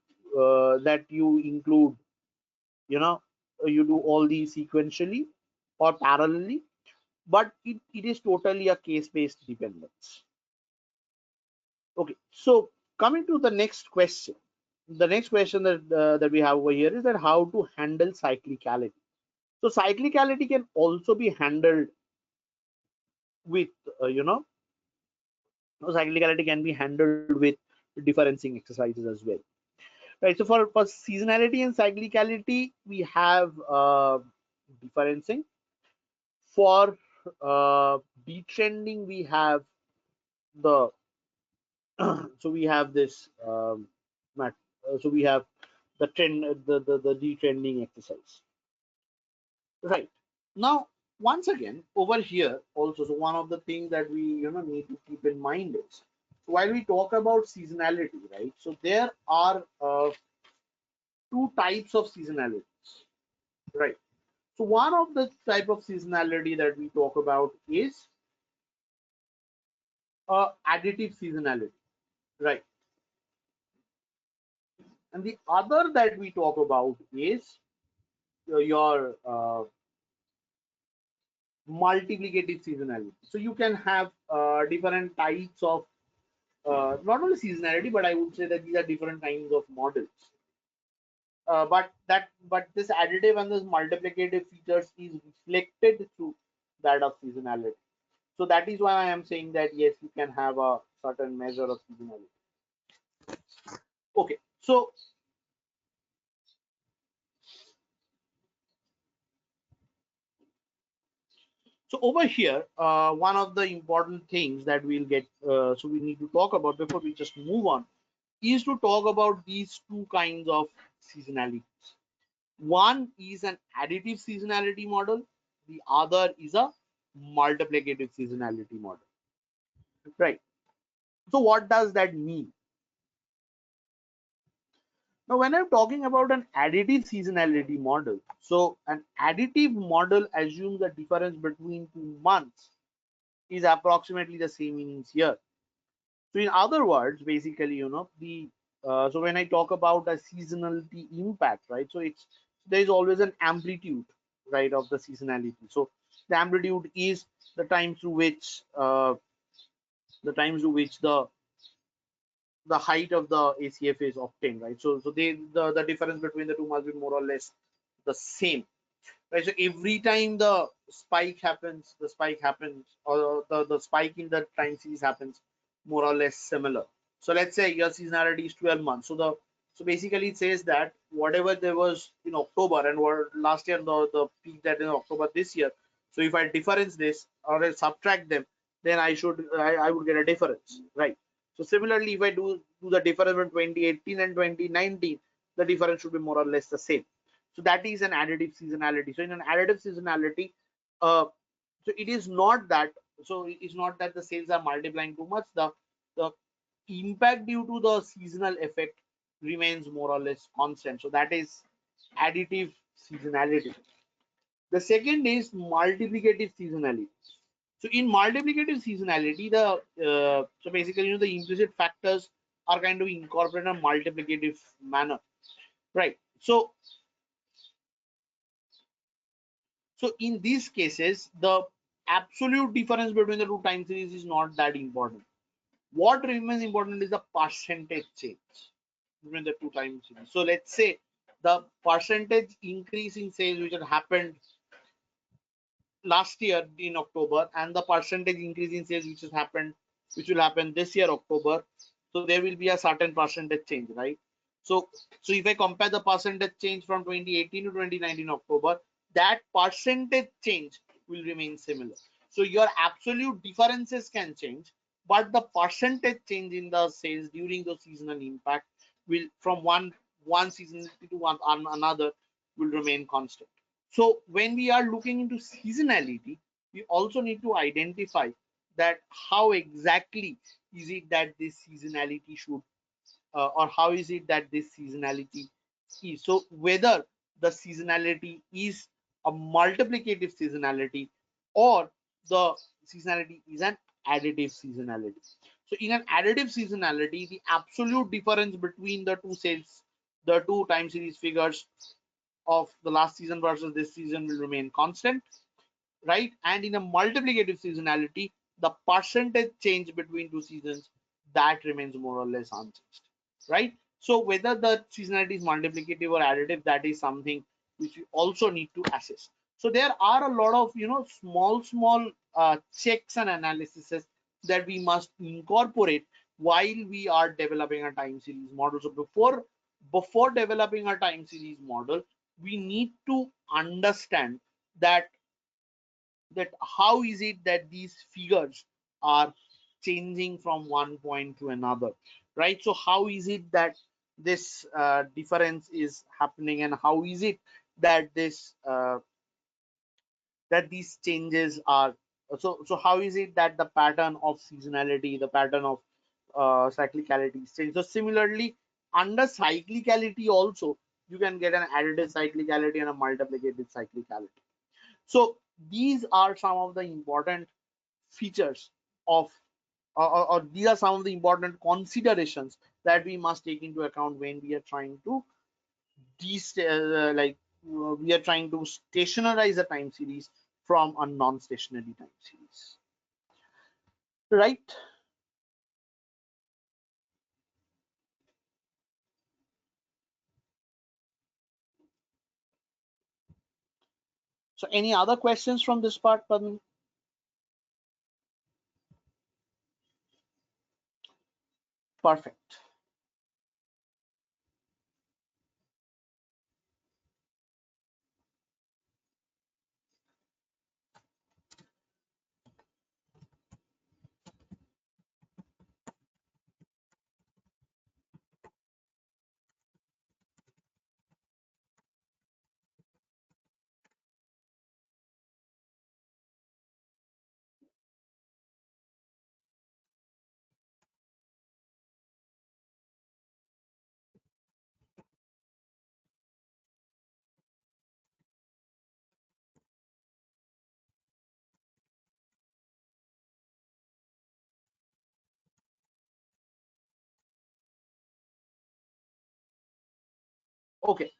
you know, you do all these sequentially or parallelly, but it is totally a case-based dependence. Okay, so coming to the next question, that we have over here is that how to handle cyclicality. So cyclicality can also be handled with cyclicality can be handled with differencing exercises as well, right? So for seasonality and cyclicality, we have differencing. For detrending, we have the so we have this so we have the trend, the detrending exercise, right? Now, once again, over here also, so one of the things that we need to keep in mind is, while we talk about seasonality, right, so there are two types of seasonalities, right? So one of the type of seasonality that we talk about is additive seasonality, right? And the other that we talk about is your multiplicative seasonality. So you can have different types of not only seasonality, but I would say that these are different kinds of models. But this additive and this multiplicative features is reflected through that of seasonality. So that is why I am saying that yes, you can have a certain measure of seasonality. Okay, so over here, one of the important things that we'll get, so we need to talk about before we just move on, is to talk about these two kinds of seasonalities. One is an additive seasonality model, the other is a multiplicative seasonality model, right? So what does that mean? Now, when I'm talking about an additive seasonality model, so an additive model assumes the difference between 2 months is approximately the same in each year. So in other words, basically, so when I talk about a seasonality impact, right? So there is always an amplitude, right, of the seasonality. So the amplitude is the time through which the the height of the ACF is obtained, right? So the difference between the two must be more or less the same, right? So every time the spike happens, or the spike in the time series happens more or less similar. So let's say your seasonality is 12 months. So basically it says that whatever there was in October and what last year the peak that in October this year. So if I difference this or I subtract them, then I would get a difference, right? So similarly, if I do the difference between 2018 and 2019, the difference should be more or less the same. So that is an additive seasonality. So in an additive seasonality, uh, so it is not that it's not that the sales are multiplying too much. The impact due to the seasonal effect remains more or less constant. So that is additive seasonality. The second is multiplicative seasonality. So in multiplicative seasonality, so basically the implicit factors are kind of incorporated in a multiplicative manner, right? So in these cases, the absolute difference between the two time series is not that important. What remains important is the percentage change between the two time series. So let's say the percentage increase in sales which had happened last year in October and the percentage increase in sales which will happen this year October. So there will be a certain percentage change, right? So if I compare the percentage change from 2018 to 2019 October, that percentage change will remain similar. So your absolute differences can change, but the percentage change in the sales during the seasonal impact will from one season to another will remain constant. So when we are looking into seasonality, we also need to identify that how exactly is it that this seasonality should, or how is it that this seasonality is. So whether the seasonality is a multiplicative seasonality or the seasonality is an additive seasonality. So in an additive seasonality, the absolute difference between the two sales, the two time series figures of the last season versus this season will remain constant, right? And in a multiplicative seasonality, the percentage change between two seasons that remains more or less unchanged, right? So whether the seasonality is multiplicative or additive, that is something which we also need to assess. So there are a lot of small checks and analyses that we must incorporate while we are developing a time series model. So before developing a time series model, we need to understand that how is it that these figures are changing from one point to another, right? So how is it that this difference is happening, and how is it that these changes are, so how is it that the pattern of seasonality, the pattern of cyclicality is changed. So similarly, under cyclicality also you can get an additive cyclicality and a multiplicative cyclicality. So these are some of the important features of, or these are some of the important considerations that we must take into account when we are trying to we are trying to stationarize a time series from a non-stationary time series, right? So any other questions from this part, Padman? Perfect. Okay,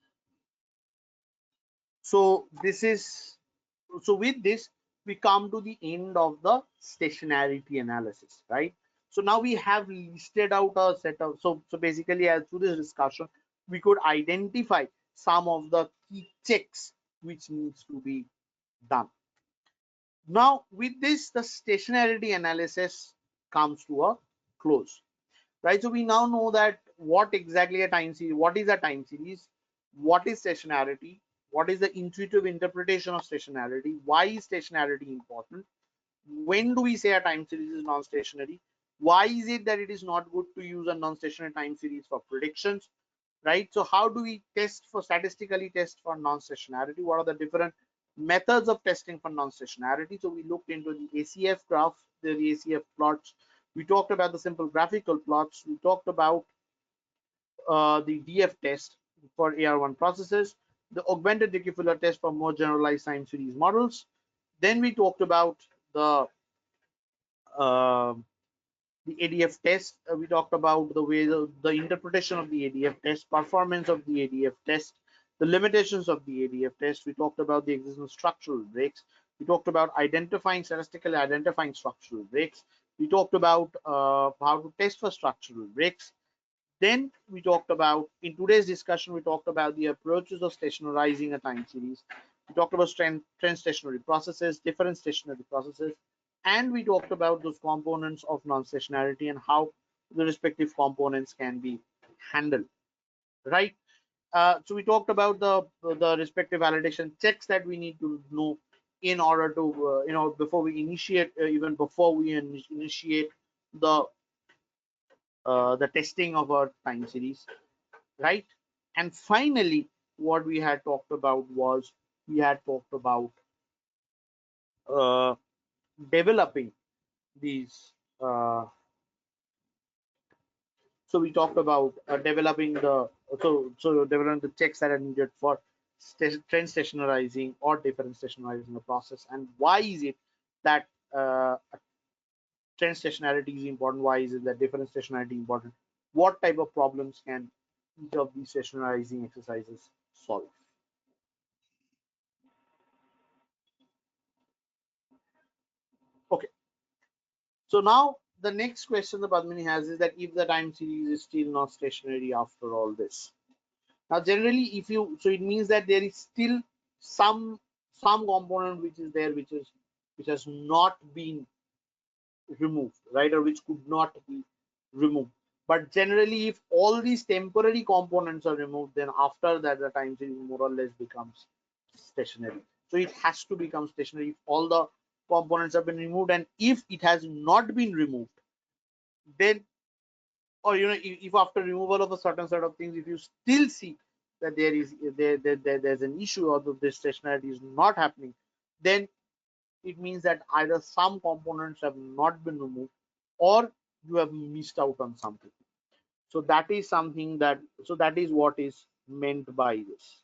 so with this we come to the end of the stationarity analysis, right? So now we have listed out a set of, so basically as through this discussion, we could identify some of the key checks which needs to be done. Now with this, the stationarity analysis comes to a close, right? So we now know that what exactly a time series, what is a time series, what is stationarity, what is the intuitive interpretation of stationarity, why is stationarity important, when do we say a time series is non-stationary, why is it that it is not good to use a non-stationary time series for predictions, right? So how do we test for statistically test for non-stationarity? What are the different methods of testing for non-stationarity? So we looked into the ACF graph, the ACF plots. We talked about the simple graphical plots. We talked about the DF test for AR1 processes, the augmented decupula test for more generalized time series models. Then we talked about uh, the ADF test. We talked about the way the interpretation of the ADF test, performance of the ADF test, the limitations of the ADF test. We talked about the existence of structural breaks. We talked about statistically identifying structural breaks. We talked about how to test for structural breaks. Then we talked about, in today's discussion, we talked about the approaches of stationarizing a time series. We talked about trend stationary processes, different stationary processes, and we talked about those components of non-stationarity and how the respective components can be handled, right? So we talked about the respective validation checks that we need to know in order to, before we initiate, even before we initiate the testing of our time series, right? And finally, what we had talked about was we had talked about uh, developing these. So we talked about developing developing the checks that are needed for trend stationarizing or different stationarizing the process, and why is it that trend stationarity is important? Why is it that different stationarity important? What type of problems can each of these stationarizing exercises solve? Okay. So now the next question the Padmini has is that if the time series is still not stationary after all this. Now generally if you, so it means that there is still some component which is there which has not been removed, right, or which could not be removed. But generally if all these temporary components are removed, then after that the time series more or less becomes stationary. So it has to become stationary if all the components have been removed, and if it has not been removed, then, or if after removal of a certain set of things, if you still see that there's an issue or that this stationarity is not happening, then it means that either some components have not been removed or you have missed out on something. So that is something that, so that is what is meant by this.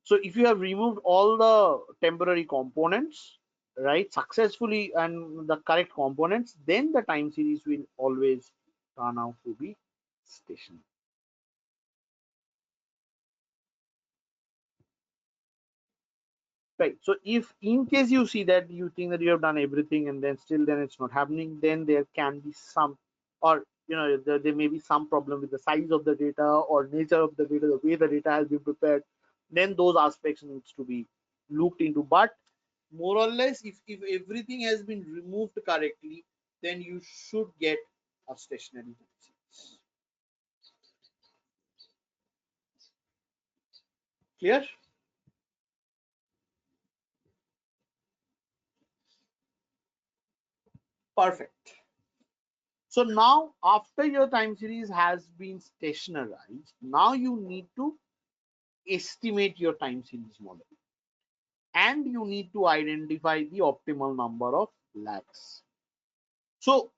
So if you have removed all the temporary components, right, successfully, and the correct components, then the time series will always turn out to be stationary. Right. So if in case you see that you think that you have done everything and then still then it's not happening, then there can be some, or there may be some problem with the size of the data or nature of the data, the way the data has been prepared. Then those aspects needs to be looked into. But more or less, if everything has been removed correctly, then you should get a stationary time series. Clear? Perfect. So now after your time series has been stationarized, now you need to estimate your time series model, and you need to identify the optimal number of lags. So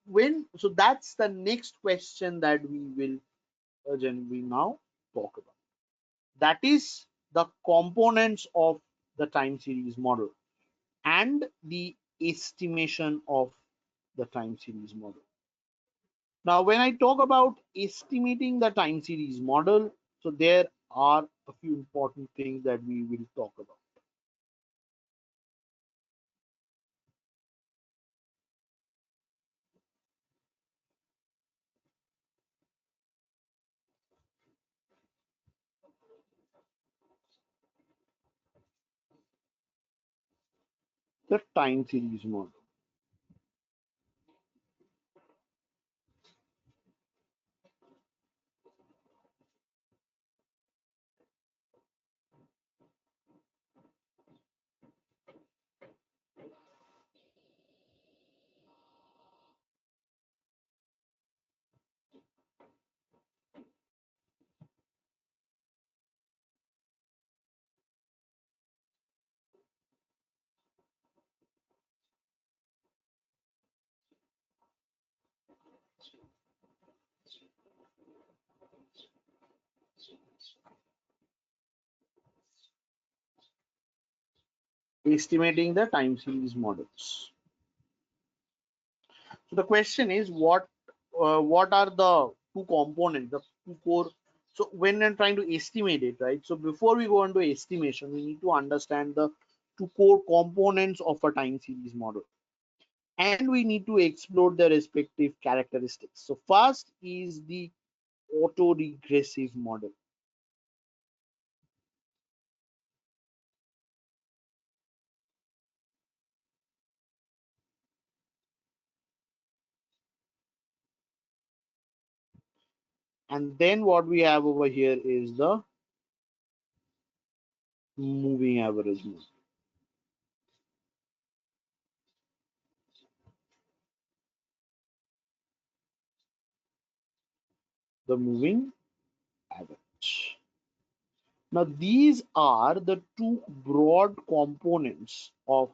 that's the next question that we will generally now talk about. That is the components of the time series model and the estimation of the time series model. Now, when I talk about estimating the time series model, so there are a few important things that we will talk about. the time series model. Estimating the time series models. So the question is what are the two components, the two core. So when I'm trying to estimate it, right? So before we go into estimation, we need to understand the two core components of a time series model, and we need to explore the respective characteristics. So first is the autoregressive model. And then what we have over here is the moving average model. The moving average. Now, these are the two broad components of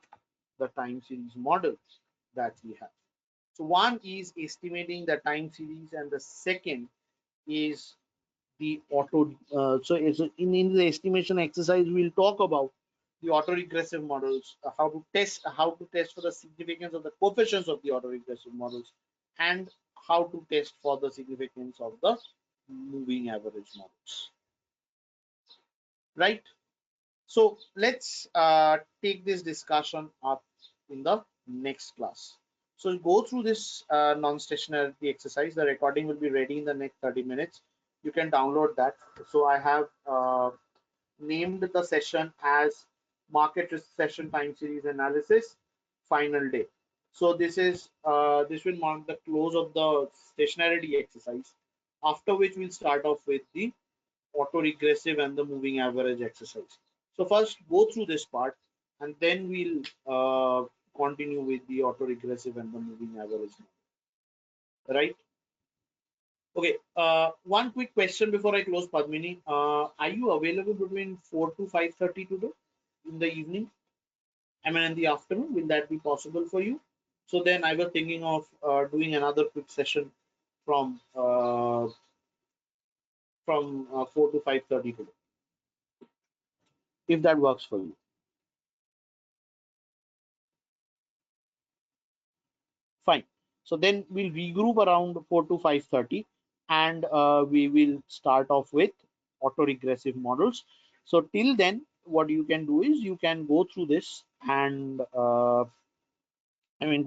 the time series models that we have. So, one is estimating the time series, and the second is the auto. So, in the estimation exercise, we'll talk about the autoregressive models, how to test for the significance of the coefficients of the autoregressive models, and how to test for the significance of the moving average models. Right? So let's take this discussion up in the next class. So go through this non-stationarity exercise. The recording will be ready in the next 30 minutes. You can download that. So I have named the session as market risk session time series analysis final day. So this will mark the close of the stationarity exercise. After which we'll start off with the autoregressive and the moving average exercise. So first go through this part, and then we'll continue with the autoregressive and the moving average. Right? Okay. One quick question before I close, Padmini. Are you available between 4 to 5:30 today in the evening? I mean, in the afternoon. Will that be possible for you? So then I was thinking of doing another quick session from 4 to 5:30 today, if that works for you. Fine. So then we'll regroup around 4 to 5:30, and we will start off with autoregressive models. So till then, what you can do is you can go through this and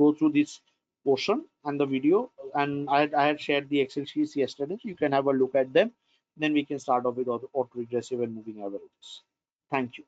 go through this portion and the video. And I had shared the Excel sheets yesterday. So you can have a look at them. Then we can start off with autoregressive and moving averages. Thank you.